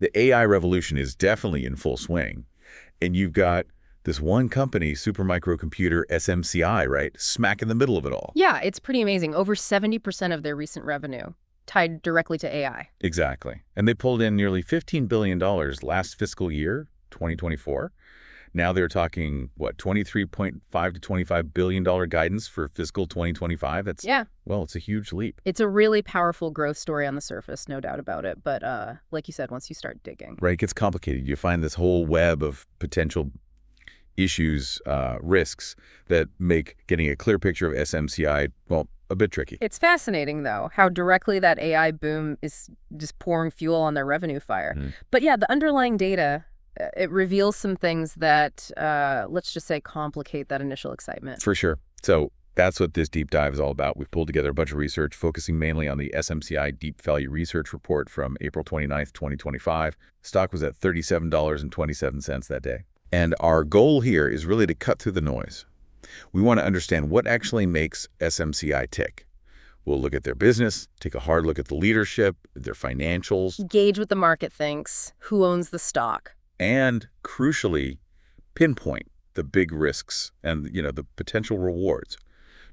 The AI revolution is definitely in full swing. And you've got this one company, supermicrocomputer SMCI, right? Smack in the middle of it all. Yeah, it's pretty amazing. Over 70% of their recent revenue tied directly to AI. Exactly. And they pulled in nearly $15 billion last fiscal year, 2024. Now they're talking, what, $23.5 to $25 billion guidance for fiscal 2025? Yeah. Well, it's a huge leap. It's a really powerful growth story on the surface, no doubt about it. But like you said, once you start digging. Right, it gets complicated. You find this whole web of potential issues, risks that make getting a clear picture of SMCI, well, a bit tricky. It's fascinating, though, how directly that AI boom is just pouring fuel on their revenue fire. But yeah, the underlying data, it reveals some things that, let's just say, complicate that initial excitement. For sure. So that's what this deep dive is all about. We've pulled together a bunch of research focusing mainly on the SMCI Deep Value Research Report from April 29th, 2025. Stock was at $37.27 that day. And our goal here is really to cut through the noise. We want to understand what actually makes SMCI tick. We'll look at their business, take a hard look at the leadership, their financials. Gauge what the market thinks, who owns the stock. And, crucially, pinpoint the big risks and, the potential rewards,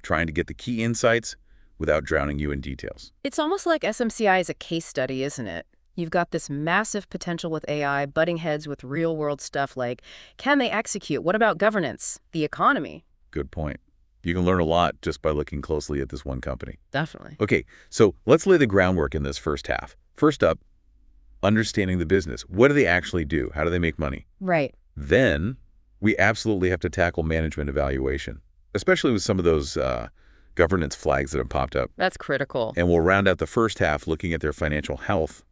trying to get the key insights without drowning you in details. It's almost like SMCI is a case study, isn't it? You've got this massive potential with AI butting heads with real-world stuff like, can they execute? What about governance? The economy? Good point. You can learn a lot just by looking closely at this one company. Definitely. Okay, so let's lay the groundwork in this first half. First up, understanding the business. What do they actually do? How do they make money? Right. Then we absolutely have to tackle management evaluation, especially with some of those governance flags that have popped up. That's critical. And we'll round out the first half looking at their financial health,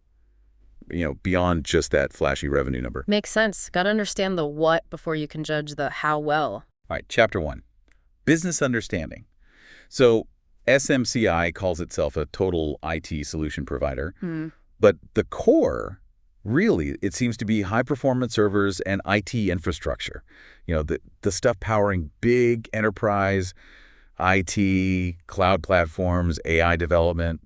beyond just that flashy revenue number. Makes sense. Got to understand the what before you can judge the how well. All right, Chapter 1, Business Understanding. So SMCI calls itself a total IT solution provider, but the core, really, it seems to be high-performance servers and IT infrastructure. The stuff powering big enterprise, IT, cloud platforms, AI development,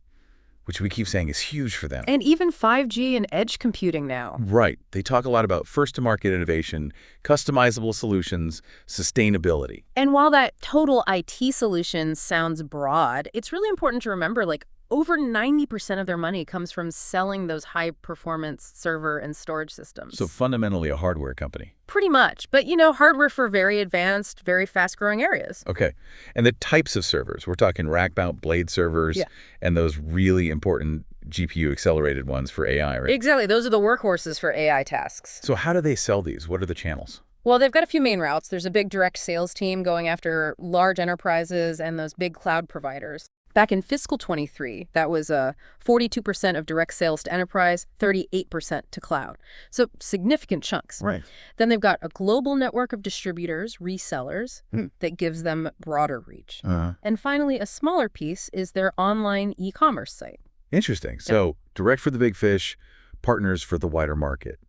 which we keep saying is huge for them. And even 5G and edge computing now. Right. They talk a lot about first-to-market innovation, customizable solutions, sustainability. And while that total IT solution sounds broad, it's really important to remember, over 90% of their money comes from selling those high-performance server and storage systems. So fundamentally a hardware company. Pretty much. But, hardware for very advanced, very fast-growing areas. Okay. And the types of servers, we're talking rack-mount blade servers and those really important GPU-accelerated ones for AI, right? Exactly. Those are the workhorses for AI tasks. So how do they sell these? What are the channels? Well, they've got a few main routes. There's a big direct sales team going after large enterprises and those big cloud providers. Back in fiscal 23, that was 42% of direct sales to enterprise, 38% to cloud. So significant chunks. Right. Then they've got a global network of distributors, resellers, that gives them broader reach. And finally, a smaller piece is their online e-commerce site. Interesting. So direct for the big fish, partners for the wider market.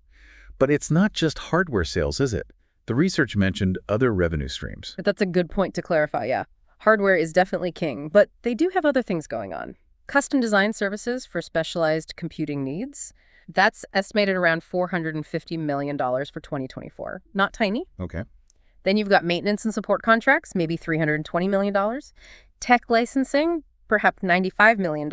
But it's not just hardware sales, is it? The research mentioned other revenue streams. But that's a good point to clarify, yeah. Hardware is definitely king, but they do have other things going on. Custom design services for specialized computing needs. That's estimated around $450 million for 2024. Not tiny. Okay. Then you've got maintenance and support contracts, maybe $320 million. Tech licensing, perhaps $95 million.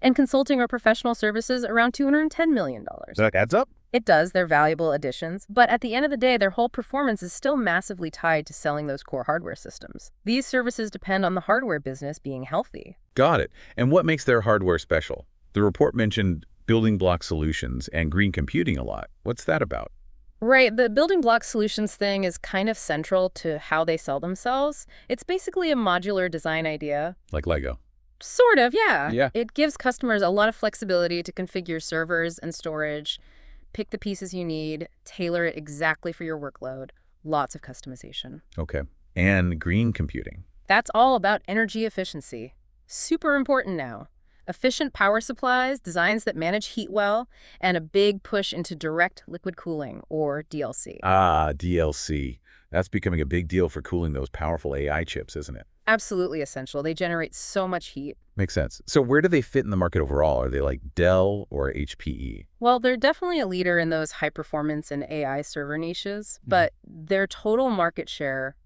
And consulting or professional services, around $210 million. That adds up? It does. They're valuable additions. But at the end of the day, their whole performance is still massively tied to selling those core hardware systems. These services depend on the hardware business being healthy. Got it. And what makes their hardware special? The report mentioned building block solutions and green computing a lot. What's that about? Right. The building block solutions thing is kind of central to how they sell themselves. It's basically a modular design idea. Like Lego. Sort of, yeah. Yeah. It gives customers a lot of flexibility to configure servers and storage, pick the pieces you need, tailor it exactly for your workload. Lots of customization. Okay. And green computing. That's all about energy efficiency. Super important now. Efficient power supplies, designs that manage heat well, and a big push into direct liquid cooling, or DLC. Ah, DLC. That's becoming a big deal for cooling those powerful AI chips, isn't it? Absolutely essential. They generate so much heat. Makes sense. So where do they fit in the market overall? Are they like Dell or HPE? Well, they're definitely a leader in those high-performance and AI server niches, but their total market share,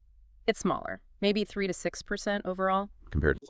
it's smaller, maybe 3 to 6% overall.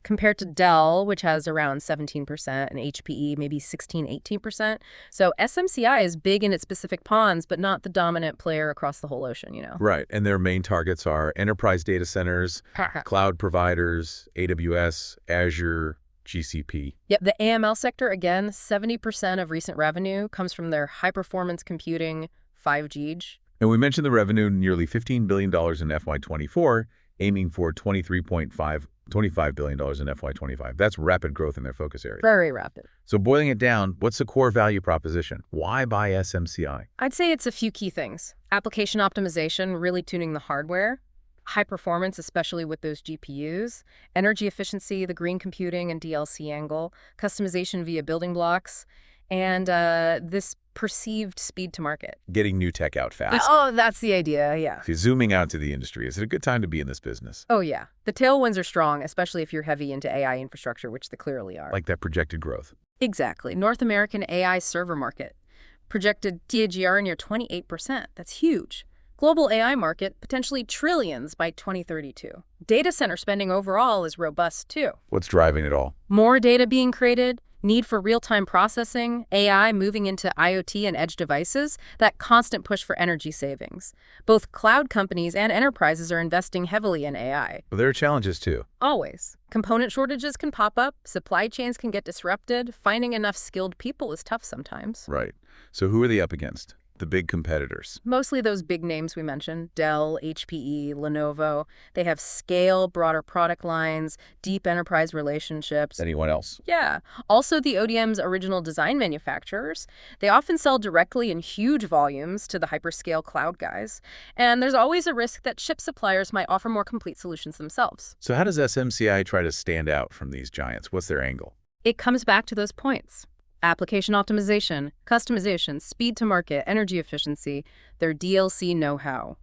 Compared to Dell, which has around 17%, and HPE maybe 16, 18%. So SMCI is big in its specific ponds, but not the dominant player across the whole ocean, you know? Right. And their main targets are enterprise data centers, cloud providers, AWS, Azure, GCP. Yep, the AML sector, again, 70% of recent revenue comes from their high-performance computing 5G. And we mentioned the revenue, nearly $15 billion in FY24, aiming for $25 billion in FY25. That's rapid growth in their focus area. Very rapid. So boiling it down, what's the core value proposition? Why buy SMCI? I'd say it's a few key things. Application optimization, really tuning the hardware. High performance, especially with those GPUs. Energy efficiency, the green computing and DLC angle. Customization via building blocks. And this perceived speed to market. Getting new tech out fast. Oh, that's the idea, yeah. So zooming out to the industry, is it a good time to be in this business? Oh, yeah. The tailwinds are strong, especially if you're heavy into AI infrastructure, which they clearly are. Like that projected growth. Exactly. North American AI server market. Projected CAGR near 28%. That's huge. Global AI market, potentially trillions by 2032. Data center spending overall is robust, too. What's driving it all? More data being created, need for real-time processing, AI moving into IoT and edge devices, that constant push for energy savings. Both cloud companies and enterprises are investing heavily in AI. Well, there are challenges, too. Always. Component shortages can pop up, supply chains can get disrupted, finding enough skilled people is tough sometimes. Right. So who are they up against? The big competitors. Mostly those big names we mentioned, Dell, HPE, Lenovo. They have scale, broader product lines, deep enterprise relationships. Anyone else? Yeah. Also the ODM's original design manufacturers. They often sell directly in huge volumes to the hyperscale cloud guys. And there's always a risk that chip suppliers might offer more complete solutions themselves. So how does SMCI try to stand out from these giants? What's their angle? It comes back to those points. Application optimization, customization, speed to market, energy efficiency, their DLC know-how.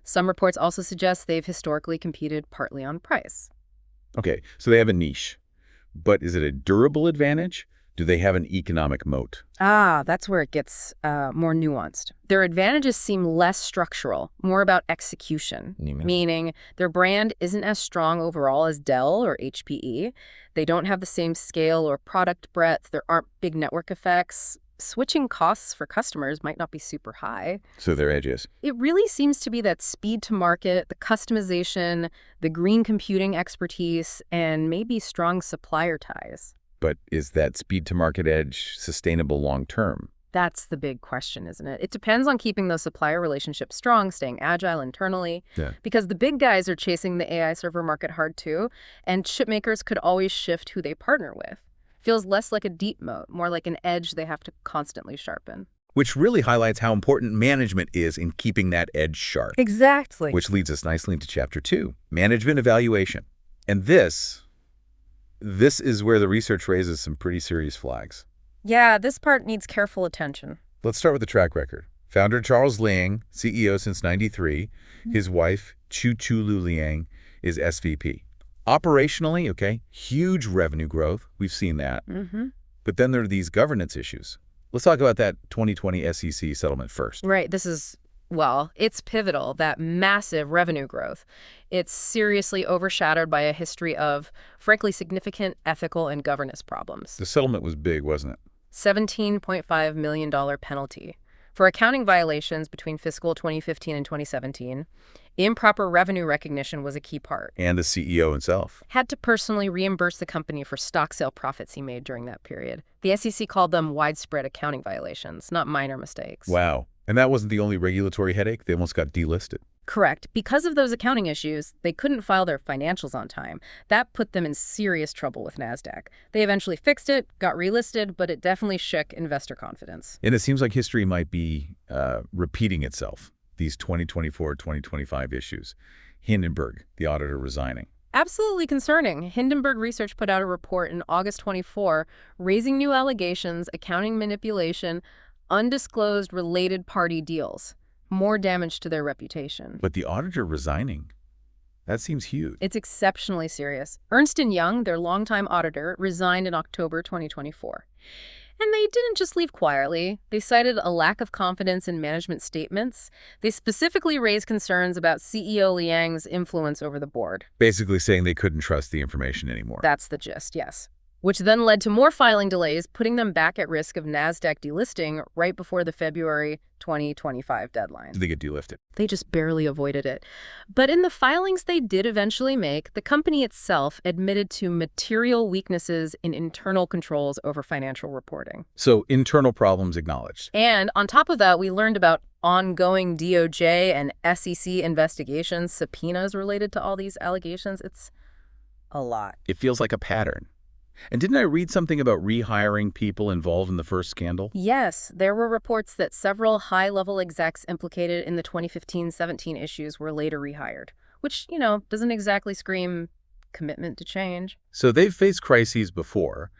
Some reports also suggest they've historically competed partly on price. Okay, so they have a niche. But is it a durable advantage? Do they have an economic moat? That's where it gets more nuanced. Their advantages seem less structural, more about execution, meaning their brand isn't as strong overall as Dell or HPE. They don't have the same scale or product breadth. There aren't big network effects. Switching costs for customers might not be super high. So their edge is? It really seems to be that speed to market, the customization, the green computing expertise, and maybe strong supplier ties. But is that speed to market edge sustainable long term? That's the big question, isn't it? It depends on keeping those supplier relationships strong, staying agile internally, because the big guys are chasing the AI server market hard too, and chip makers could always shift who they partner with. Feels less like a deep moat, more like an edge they have to constantly sharpen. Which really highlights how important management is in keeping that edge sharp. Exactly. Which leads us nicely into Chapter 2, Management Evaluation. And this is where the research raises some pretty serious flags. Yeah, this part needs careful attention. Let's start with the track record. Founder Charles Liang, CEO since '93. His wife, Chulu Liang, is SVP. Operationally, okay, huge revenue growth. We've seen that. But then there are these governance issues. Let's talk about that 2020 SEC settlement first. Right. This is, well, it's pivotal, that massive revenue growth. It's seriously overshadowed by a history of, frankly, significant ethical and governance problems. The settlement was big, wasn't it? $17.5 million penalty for accounting violations between fiscal 2015 and 2017. Improper revenue recognition was a key part. And the CEO himself had to personally reimburse the company for stock sale profits he made during that period. The SEC called them widespread accounting violations, not minor mistakes. Wow. And that wasn't the only regulatory headache. They almost got delisted. Correct. Because of those accounting issues, they couldn't file their financials on time. That put them in serious trouble with NASDAQ. They eventually fixed it, got relisted, but it definitely shook investor confidence. And it seems like history might be repeating itself, these 2024-2025 issues. Hindenburg, the auditor, resigning. Absolutely concerning. Hindenburg Research put out a report in August 24, raising new allegations, accounting manipulation, undisclosed related party deals. More damage to their reputation. But the auditor resigning, That seems huge. It's exceptionally serious. Ernst & Young, their longtime auditor, resigned in October 2024. And they didn't just leave quietly. They cited a lack of confidence in management statements. They specifically raised concerns about CEO Liang's influence over the board. Basically saying they couldn't trust the information anymore. That's the gist, yes. Which then led to more filing delays, putting them back at risk of NASDAQ delisting right before the February 2025 deadline. Did they get delisted? They just barely avoided it. But in the filings they did eventually make, the company itself admitted to material weaknesses in internal controls over financial reporting. So internal problems acknowledged. And on top of that, we learned about ongoing DOJ and SEC investigations, subpoenas related to all these allegations. It's a lot. It feels like a pattern. And didn't I read something about rehiring people involved in the first scandal? Yes, there were reports that several high-level execs implicated in the 2015-17 issues were later rehired, which, doesn't exactly scream commitment to change. So they've faced crises before.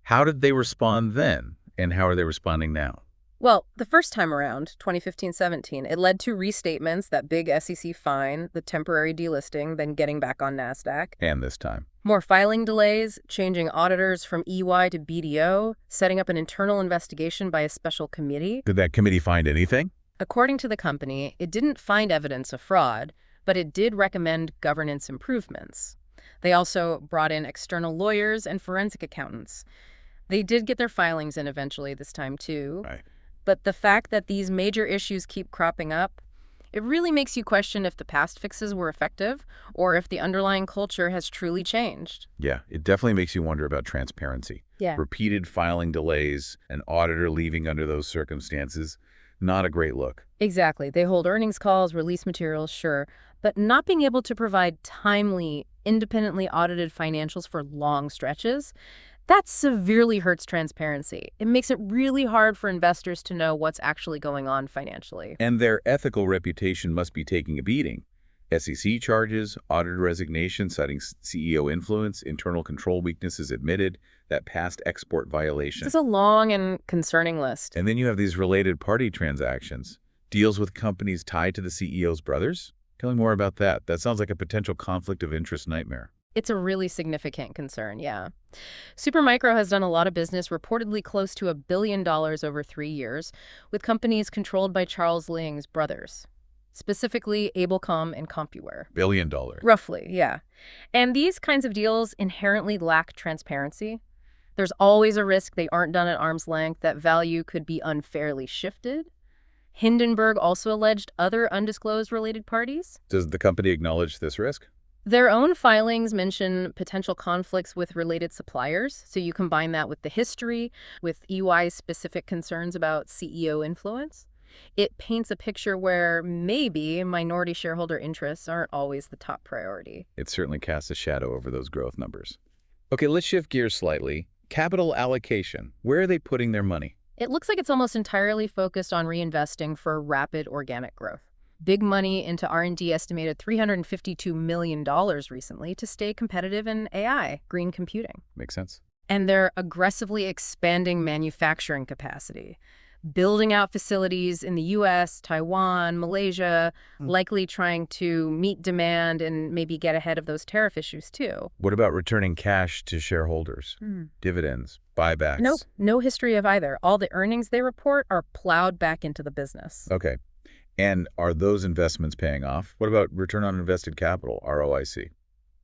How did they respond then? And how are they responding now? Well, the first time around, 2015-17, it led to restatements, that big SEC fine, the temporary delisting, then getting back on NASDAQ. And this time? More filing delays, changing auditors from EY to BDO, setting up an internal investigation by a special committee. Did that committee find anything? According to the company, it didn't find evidence of fraud, but it did recommend governance improvements. They also brought in external lawyers and forensic accountants. They did get their filings in eventually this time, too. Right. But the fact that these major issues keep cropping up, it really makes you question if the past fixes were effective or if the underlying culture has truly changed. Yeah, it definitely makes you wonder about transparency. Yeah. Repeated filing delays, an auditor leaving under those circumstances, not a great look. Exactly. They hold earnings calls, release materials, sure, but not being able to provide timely, independently audited financials for long stretches, that severely hurts transparency. It makes it really hard for investors to know what's actually going on financially. And their ethical reputation must be taking a beating. SEC charges, auditor resignation citing CEO influence, internal control weaknesses admitted, that past export violation. This is a long and concerning list. And then you have these related party transactions, deals with companies tied to the CEO's brothers. Tell me more about that. That sounds like a potential conflict of interest nightmare. It's a really significant concern, yeah. Supermicro has done a lot of business, reportedly close to $1 billion over 3 years, with companies controlled by Charles Liang's brothers, specifically Abelcom and CompuWare. $1 billion. Roughly, yeah. And these kinds of deals inherently lack transparency. There's always a risk they aren't done at arm's length, that value could be unfairly shifted. Hindenburg also alleged other undisclosed related parties. Does the company acknowledge this risk? Their own filings mention potential conflicts with related suppliers, so you combine that with the history, with EY's specific concerns about CEO influence. It paints a picture where maybe minority shareholder interests aren't always the top priority. It certainly casts a shadow over those growth numbers. Okay, let's shift gears slightly. Capital allocation. Where are they putting their money? It looks like it's almost entirely focused on reinvesting for rapid organic growth. Big money into R&D, estimated $352 million recently to stay competitive in AI, green computing. Makes sense. And they're aggressively expanding manufacturing capacity, building out facilities in the US, Taiwan, Malaysia, likely trying to meet demand and maybe get ahead of those tariff issues too. What about returning cash to shareholders? Dividends, buybacks? Nope, no history of either. All the earnings they report are plowed back into the business. Okay. And are those investments paying off? What about return on invested capital, ROIC?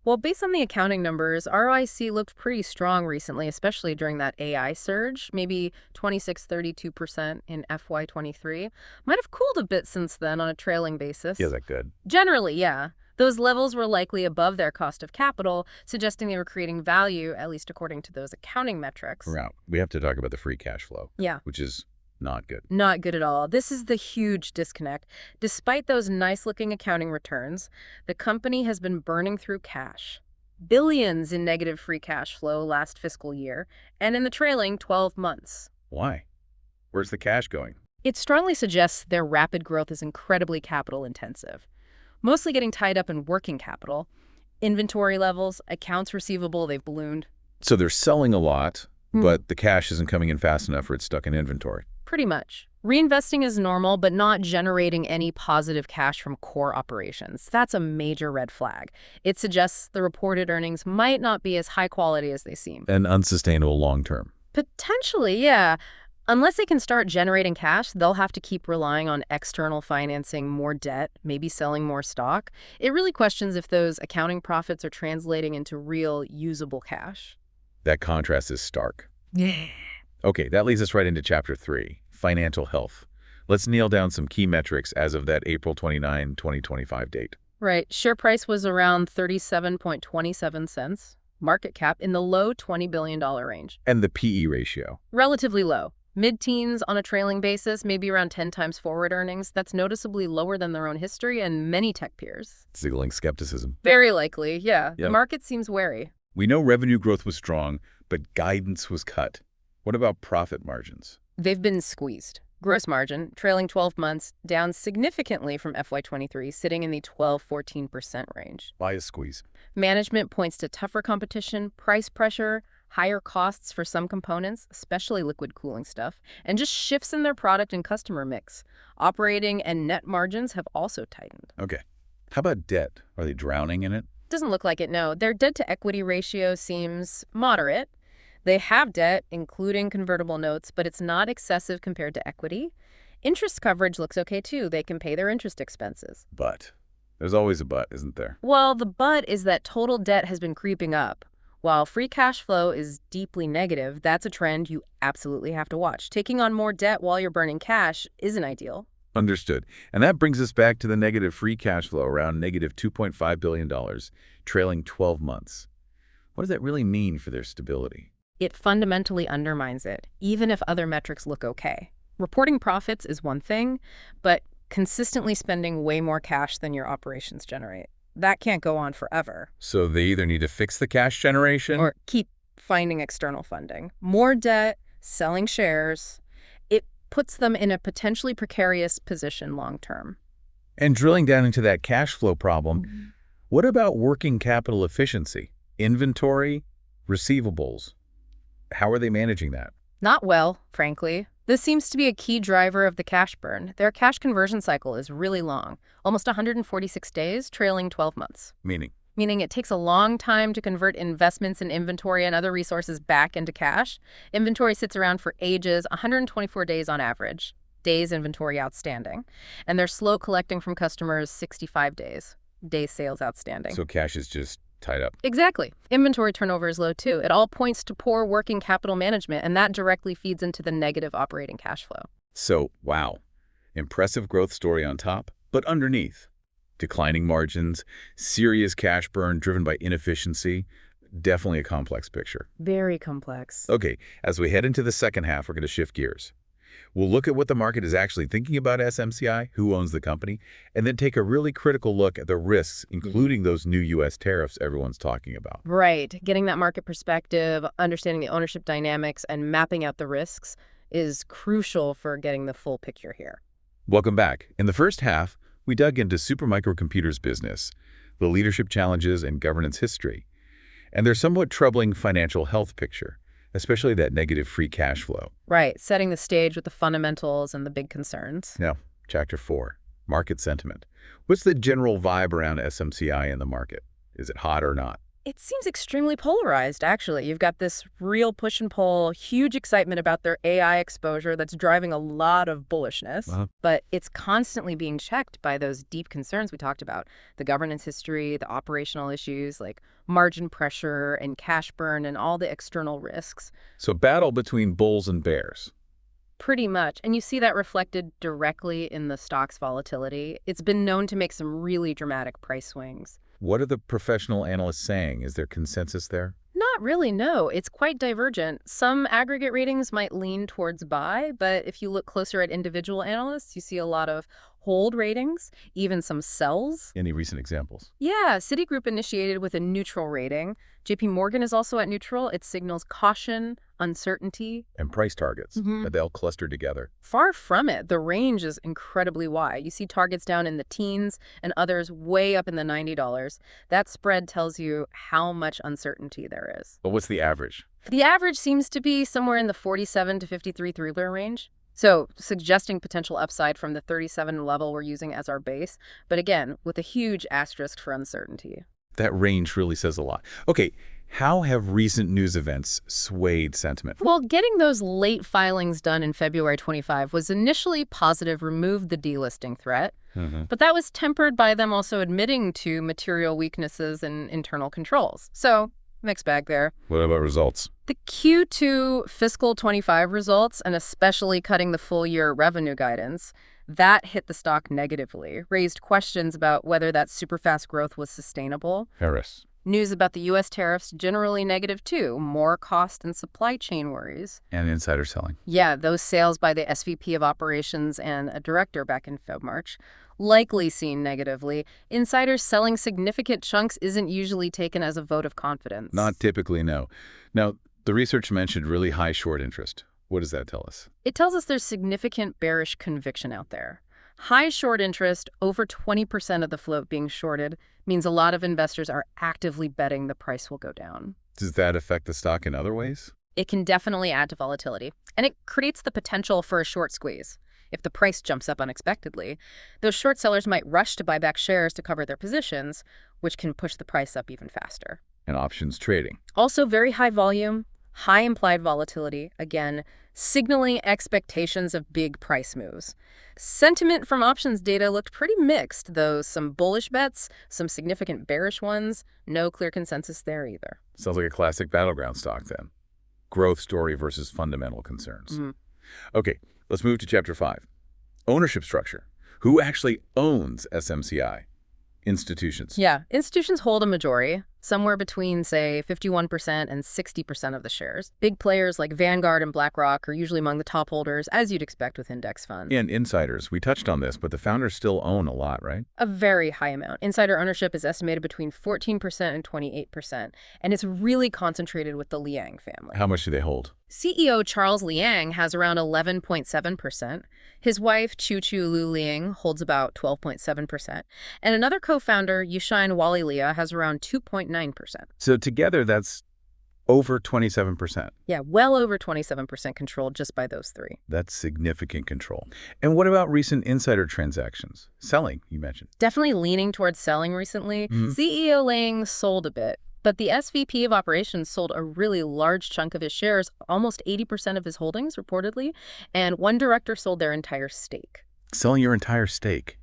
Well, based on the accounting numbers, ROIC looked pretty strong recently, especially during that AI surge, maybe 26-32% in FY23. Might have cooled a bit since then on a trailing basis. Yeah, is that good? Generally, yeah. Those levels were likely above their cost of capital, suggesting they were creating value, at least according to those accounting metrics. Right. We have to talk about the free cash flow. Yeah. Which is not good. Not good at all. This is the huge disconnect. Despite those nice-looking accounting returns, the company has been burning through cash. Billions in negative free cash flow last fiscal year, and in the trailing 12 months. Why? Where's the cash going? It strongly suggests their rapid growth is incredibly capital-intensive, mostly getting tied up in working capital. Inventory levels, accounts receivable, they've ballooned. So they're selling a lot, but the cash isn't coming in fast enough or it's stuck in inventory. Pretty much. Reinvesting is normal, but not generating any positive cash from core operations. That's a major red flag. It suggests the reported earnings might not be as high quality as they seem. And unsustainable long term. Potentially, yeah. Unless they can start generating cash, they'll have to keep relying on external financing, more debt, maybe selling more stock. It really questions if those accounting profits are translating into real, usable cash. That contrast is stark. Yeah. Okay, that leads us right into Chapter 3, Financial Health. Let's nail down some key metrics as of that April 29, 2025 date. Right. Share price was around 37.27 cents. Market cap in the low $20 billion range. And the PE ratio. Relatively low. Mid-teens on a trailing basis, maybe around 10 times forward earnings. That's noticeably lower than their own history and many tech peers. Signaling skepticism. Very likely, yeah. Yep. The market seems wary. We know revenue growth was strong, but guidance was cut. What about profit margins? They've been squeezed. Gross margin, trailing 12 months, down significantly from FY23, sitting in the 12–14% range. Why a squeeze? Management points to tougher competition, price pressure, higher costs for some components, especially liquid cooling stuff, and just shifts in their product and customer mix. Operating and net margins have also tightened. Okay. How about debt? Are they drowning in it? Doesn't look like it, no. Their debt-to-equity ratio seems moderate. They have debt, including convertible notes, but it's not excessive compared to equity. Interest coverage looks okay, too. They can pay their interest expenses. But. There's always a but, isn't there? Well, the but is that total debt has been creeping up. While free cash flow is deeply negative, that's a trend you absolutely have to watch. Taking on more debt while you're burning cash isn't ideal. Understood. And that brings us back to the negative free cash flow, around negative $2.5 billion, trailing 12 months. What does that really mean for their stability? It fundamentally undermines it, even if other metrics look okay. Reporting profits is one thing, but consistently spending way more cash than your operations generate. That can't go on forever. So they either need to fix the cash generation or keep finding external funding. More debt, selling shares. It puts them in a potentially precarious position long term. And drilling down into that cash flow problem, what about working capital efficiency? Inventory, receivables. How are they managing that? Not well, frankly. This seems to be a key driver of the cash burn. Their cash conversion cycle is really long, almost 146 days, trailing 12 months. Meaning it takes a long time to convert investments in inventory and other resources back into cash. Inventory sits around for ages, 124 days on average, days inventory outstanding. And they're slow collecting from customers 65 days sales outstanding. So cash is just tied up. Exactly. Inventory turnover is low too. It all points to poor working capital management, and that directly feeds into the negative operating cash flow. So, wow. Impressive growth story on top, but underneath. Declining margins, serious cash burn driven by inefficiency. Definitely a complex picture. Very complex. Okay, as we head into the second half, we're going to shift gears. We'll look at what the market is actually thinking about SMCI, who owns the company, and then take a really critical look at the risks, including those new U.S. tariffs everyone's talking about. Right. Getting that market perspective, understanding the ownership dynamics, and mapping out the risks is crucial for getting the full picture here. Welcome back. In the first half, we dug into Supermicro's business, the leadership challenges and governance history, and their somewhat troubling financial health picture, especially that negative free cash flow. Right, setting the stage with the fundamentals and the big concerns. Now, Chapter 4, Market Sentiment. What's the general vibe around SMCI in the market? Is it hot or not? It seems extremely polarized, actually. You've got this real push and pull, huge excitement about their AI exposure that's driving a lot of bullishness, but it's constantly being checked by those deep concerns we talked about. The governance history, the operational issues like margin pressure and cash burn and all the external risks. So battle between bulls and bears. Pretty much. And you see that reflected directly in the stock's volatility. It's been known to make some really dramatic price swings. What are the professional analysts saying? Is there consensus there? Not really, no. It's quite divergent. Some aggregate ratings might lean towards buy, but if you look closer at individual analysts, you see a lot of hold ratings, even some sells. Any recent examples? Yeah, Citigroup initiated with a neutral rating. JP Morgan is also at neutral. It signals caution, uncertainty. And price targets. They'll cluster together. Far from it. The range is incredibly wide. You see targets down in the teens and others way up in the $90. That spread tells you how much uncertainty there is. But what's the average? The average seems to be somewhere in the 47 to 53 three-year range. So suggesting potential upside from the 37 level we're using as our base, but again, with a huge asterisk for uncertainty. That range really says a lot. Okay, how have recent news events swayed sentiment? Well, getting those late filings done in February 25 was initially positive, removed the delisting threat, but that was tempered by them also admitting to material weaknesses in internal controls. So, mixed bag there. What about results? The Q2 fiscal 25 results, and especially cutting the full-year revenue guidance, that hit the stock negatively, raised questions about whether that super fast growth was sustainable. Harris. News about the U.S. tariffs generally negative too, more cost and supply chain worries. And insider selling. Yeah, those sales by the SVP of operations and a director back in Feb-March, likely seen negatively. Insiders selling significant chunks isn't usually taken as a vote of confidence. Not typically, no. Now, the research mentioned really high short interest. What does that tell us? It tells us there's significant bearish conviction out there. High short interest, over 20% of the float being shorted, means a lot of investors are actively betting the price will go down. Does that affect the stock in other ways? It can definitely add to volatility, and it creates the potential for a short squeeze. If the price jumps up unexpectedly, those short sellers might rush to buy back shares to cover their positions, which can push the price up even faster. And options trading. Also very high volume, high implied volatility, again, signaling expectations of big price moves. Sentiment from options data looked pretty mixed, though some bullish bets, some significant bearish ones, no clear consensus there either. Sounds like a classic battleground stock then. Growth story versus fundamental concerns. Okay, let's move to Chapter 5. Ownership structure. Who actually owns SMCI? Institutions. Yeah, institutions hold a majority, somewhere between, say, 51% and 60% of the shares. Big players like Vanguard and BlackRock are usually among the top holders, as you'd expect with index funds. And insiders. We touched on this, but the founders still own a lot, right? A very high amount. Insider ownership is estimated between 14% and 28%, and it's really concentrated with the Liang family. How much do they hold? CEO Charles Liang has around 11.7%. His wife, Chu Lu Liang, holds about 12.7%. And another co-founder, Yushin Walilia, has around 2.9%. So together, that's over 27%. Yeah, well over 27% controlled just by those three. That's significant control. And what about recent insider transactions? Selling, you mentioned. Definitely leaning towards selling recently. CEO Liang sold a bit, but the SVP of operations sold a really large chunk of his shares, almost 80% of his holdings, reportedly, and one director sold their entire stake. Selling your entire stake.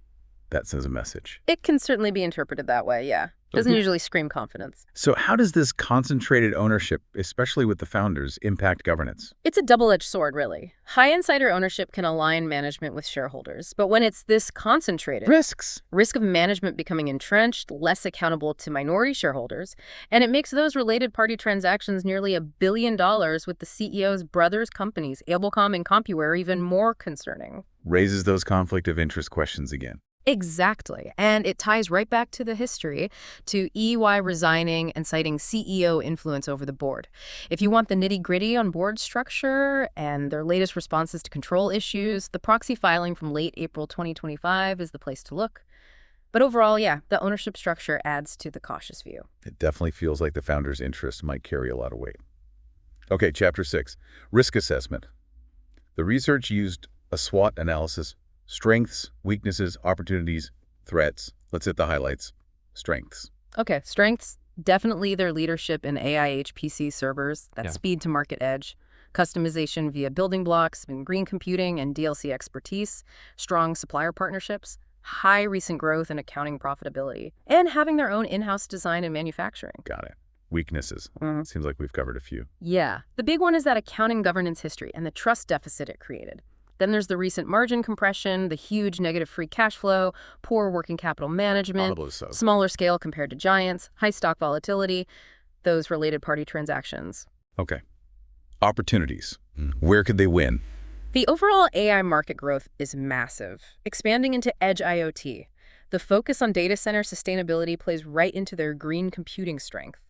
That sends a message. It can certainly be interpreted that way, yeah. Doesn't usually scream confidence. So how does this concentrated ownership, especially with the founders, impact governance? It's a double-edged sword, really. High insider ownership can align management with shareholders, but when it's this concentrated, Risks. risk of management becoming entrenched, less accountable to minority shareholders, and it makes those related party transactions nearly $1 billion with the CEO's brothers' companies, Abelcom and CompuWare, even more concerning. Raises those conflict of interest questions again. Exactly. And it ties right back to the history, to EY resigning and citing CEO influence over the board. If you want the nitty-gritty on board structure and their latest responses to control issues, the proxy filing from late April 2025 is the place to look. But overall, yeah, the ownership structure adds to the cautious view. It definitely feels like the founder's interest might carry a lot of weight. Okay, Chapter 6. Risk assessment. The research used a SWOT analysis. Strengths, weaknesses, opportunities, threats. Let's hit the highlights. Strengths. Okay, strengths, definitely their leadership in AI HPC servers, that speed to market edge, customization via building blocks, and green computing and DLC expertise, strong supplier partnerships, high recent growth and accounting profitability, and having their own in-house design and manufacturing. Got it. Weaknesses. Seems like we've covered a few. Yeah, the big one is that accounting governance history and the trust deficit it created. Then there's the recent margin compression, the huge negative free cash flow, poor working capital management, smaller scale compared to giants, high stock volatility, those related party transactions. Okay. Opportunities. Where could they win? The overall AI market growth is massive, expanding into edge IoT. The focus on data center sustainability plays right into their green computing strength.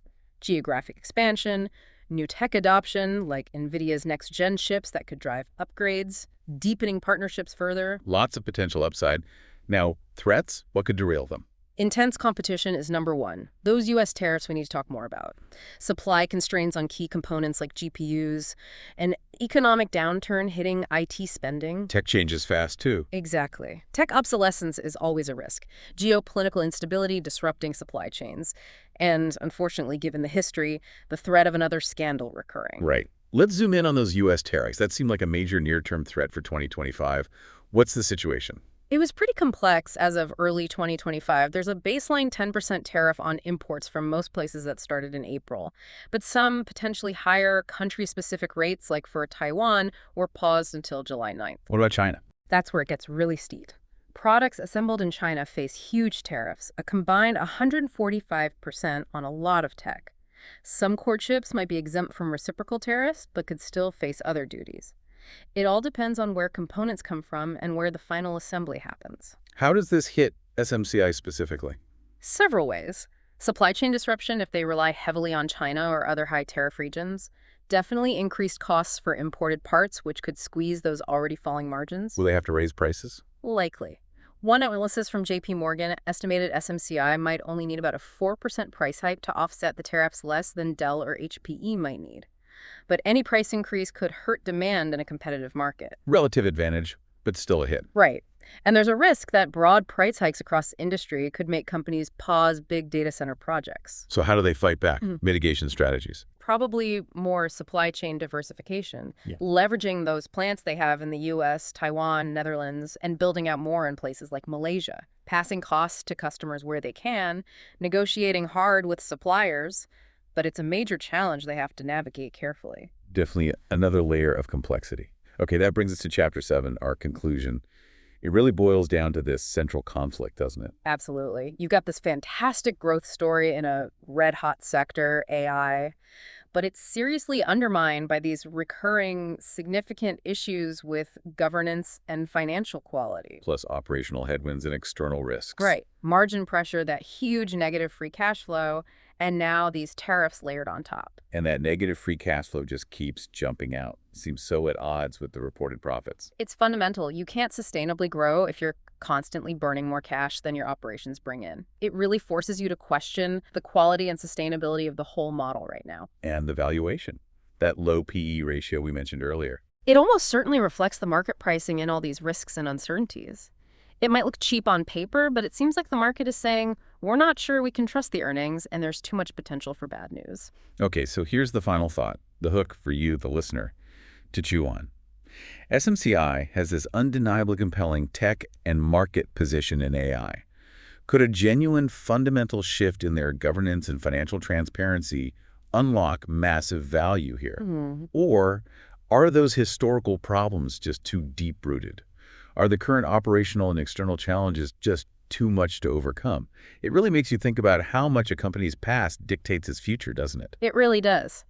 Geographic expansion, new tech adoption like NVIDIA's next-gen chips that could drive upgrades, deepening partnerships further. Lots of potential upside. Now, threats? What could derail them? Intense competition is number one. Those U.S. tariffs we need to talk more about. Supply constraints on key components like GPUs, an economic downturn hitting IT spending. Tech changes fast, too. Exactly. Tech obsolescence is always a risk. Geopolitical instability disrupting supply chains. And, unfortunately, given the history, the threat of another scandal recurring. Right. Let's zoom in on those U.S. tariffs. That seemed like a major near-term threat for 2025. What's the situation? It was pretty complex as of early 2025. There's a baseline 10% tariff on imports from most places that started in April. But some potentially higher country-specific rates, like for Taiwan, were paused until July 9th. What about China? That's where it gets really steep. Products assembled in China face huge tariffs, a combined 145% on a lot of tech. Some core chips might be exempt from reciprocal tariffs, but could still face other duties. It all depends on where components come from and where the final assembly happens. How does this hit SMCI specifically? Several ways. Supply chain disruption if they rely heavily on China or other high tariff regions. Definitely increased costs for imported parts, which could squeeze those already falling margins. Will they have to raise prices? Likely. One analysis from JP Morgan estimated SMCI might only need about a 4% price hike to offset the tariffs less than Dell or HPE might need. But any price increase could hurt demand in a competitive market. Relative advantage, but still a hit. Right. And there's a risk that broad price hikes across industry could make companies pause big data center projects. So how do they fight back? Mitigation strategies. Probably more supply chain diversification, leveraging those plants they have in the U.S., Taiwan, Netherlands, and building out more in places like Malaysia, passing costs to customers where they can, negotiating hard with suppliers. But it's a major challenge they have to navigate carefully. Definitely another layer of complexity. Okay, that brings us to Chapter 7, our conclusion. It really boils down to this central conflict, doesn't it? Absolutely. You've got this fantastic growth story in a red-hot sector, AI, but it's seriously undermined by these recurring significant issues with governance and financial quality. Plus operational headwinds and external risks. Right. Margin pressure, that huge negative free cash flow, and now these tariffs layered on top. And that negative free cash flow just keeps jumping out. Seems so at odds with the reported profits. It's fundamental. You can't sustainably grow if you're constantly burning more cash than your operations bring in. It really forces you to question the quality and sustainability of the whole model right now. And the valuation, that low PE ratio we mentioned earlier. It almost certainly reflects the market pricing in all these risks and uncertainties. It might look cheap on paper, but it seems like the market is saying, we're not sure we can trust the earnings, and there's too much potential for bad news. Okay, so here's the final thought, the hook for you, the listener, to chew on. SMCI has this undeniably compelling tech and market position in AI. Could a genuine fundamental shift in their governance and financial transparency unlock massive value here? Or are those historical problems just too deep-rooted? Are the current operational and external challenges just too much to overcome? It really makes you think about how much a company's past dictates its future, doesn't it? It really does.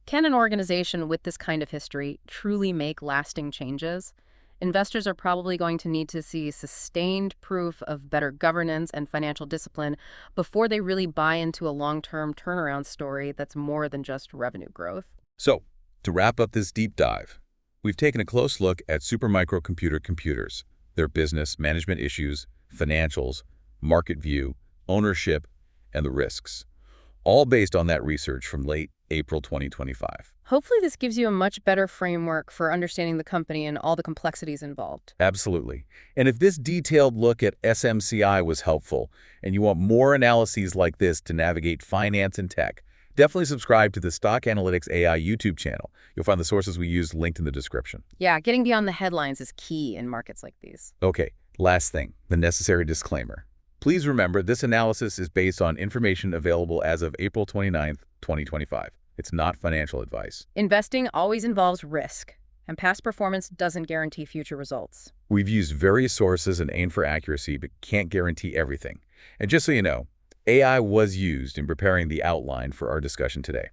Can an organization with this kind of history truly make lasting changes? Investors are probably going to need to see sustained proof of better governance and financial discipline before they really buy into a long-term turnaround story that's more than just revenue growth. So, to wrap up this deep dive, we've taken a close look at supermicrocomputer computers, their business, management issues, financials, market view, ownership, and the risks, all based on that research from late April 2025. Hopefully this gives you a much better framework for understanding the company and all the complexities involved. Absolutely. And if this detailed look at SMCI was helpful, and you want more analyses like this to navigate finance and tech, definitely subscribe to the Stock Analytics AI YouTube channel. You'll find the sources we used linked in the description. Yeah, getting beyond the headlines is key in markets like these. Okay, last thing, the necessary disclaimer. Please remember this analysis is based on information available as of April 29th, 2025. It's not financial advice. Investing always involves risk, and past performance doesn't guarantee future results. We've used various sources and aim for accuracy, but can't guarantee everything. And just so you know, AI was used in preparing the outline for our discussion today.